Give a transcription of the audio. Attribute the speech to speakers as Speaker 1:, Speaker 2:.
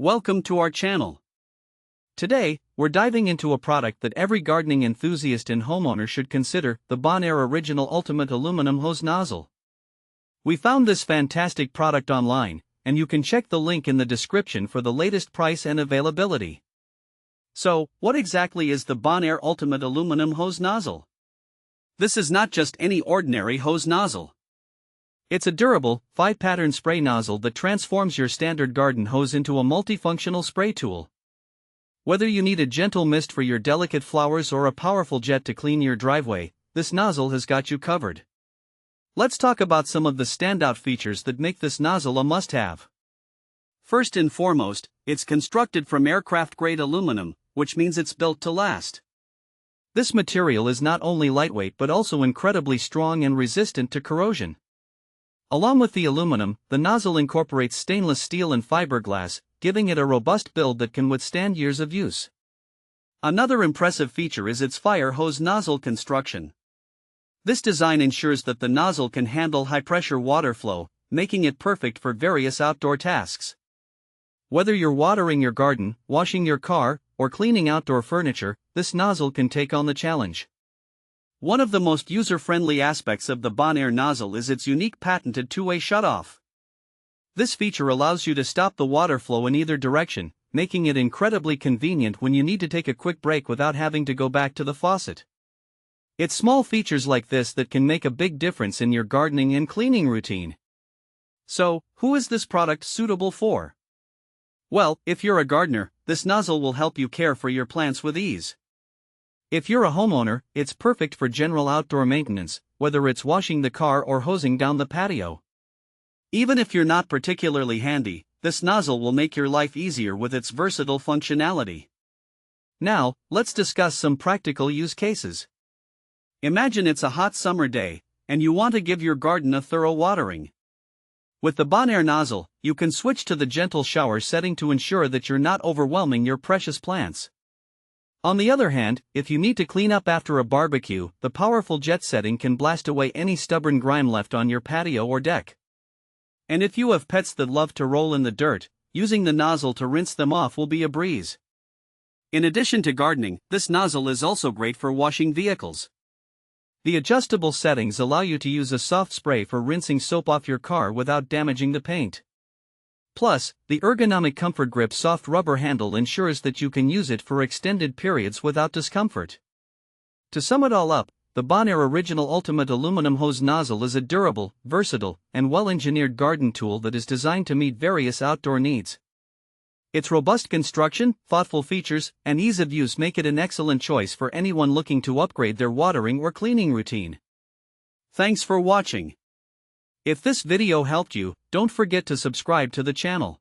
Speaker 1: Welcome to our channel. Today, we're diving into a product that every gardening enthusiast and homeowner should consider, the Bon-Aire Original Ultimate Aluminum Hose Nozzle. We found this fantastic product online, and you can check the link in the description for the latest price and availability. So, what exactly is the Bon-Aire Ultimate Aluminum Hose Nozzle? This is not just any ordinary hose nozzle. It's a durable, 5-pattern spray nozzle that transforms your standard garden hose into a multifunctional spray tool. Whether you need a gentle mist for your delicate flowers or a powerful jet to clean your driveway, this nozzle has got you covered. Let's talk about some of the standout features that make this nozzle a must-have. First and foremost, it's constructed from aircraft-grade aluminum, which means it's built to last. This material is not only lightweight but also incredibly strong and resistant to corrosion. Along with the aluminum, the nozzle incorporates stainless steel and fiberglass, giving it a robust build that can withstand years of use. Another impressive feature is its fire hose nozzle construction. This design ensures that the nozzle can handle high-pressure water flow, making it perfect for various outdoor tasks. Whether you're watering your garden, washing your car, or cleaning outdoor furniture, this nozzle can take on the challenge. One of the most user-friendly aspects of the Bon-Aire nozzle is its unique patented two-way shutoff. This feature allows you to stop the water flow in either direction, making it incredibly convenient when you need to take a quick break without having to go back to the faucet. It's small features like this that can make a big difference in your gardening and cleaning routine. So, who is this product suitable for? Well, if you're a gardener, this nozzle will help you care for your plants with ease. If you're a homeowner, it's perfect for general outdoor maintenance, whether it's washing the car or hosing down the patio. Even if you're not particularly handy, this nozzle will make your life easier with its versatile functionality. Now, let's discuss some practical use cases. Imagine it's a hot summer day, and you want to give your garden a thorough watering. With the Bon-Aire nozzle, you can switch to the gentle shower setting to ensure that you're not overwhelming your precious plants. On the other hand, if you need to clean up after a barbecue, the powerful jet setting can blast away any stubborn grime left on your patio or deck. And if you have pets that love to roll in the dirt, using the nozzle to rinse them off will be a breeze. In addition to gardening, this nozzle is also great for washing vehicles. The adjustable settings allow you to use a soft spray for rinsing soap off your car without damaging the paint. Plus, the ergonomic Comfort Grip soft rubber handle ensures that you can use it for extended periods without discomfort. To sum it all up, the Bon-Aire Original Ultimate Aluminum Hose Nozzle is a durable, versatile, and well-engineered garden tool that is designed to meet various outdoor needs. Its robust construction, thoughtful features, and ease of use make it an excellent choice for anyone looking to upgrade their watering or cleaning routine. Thanks for watching. If this video helped you, don't forget to subscribe to the channel.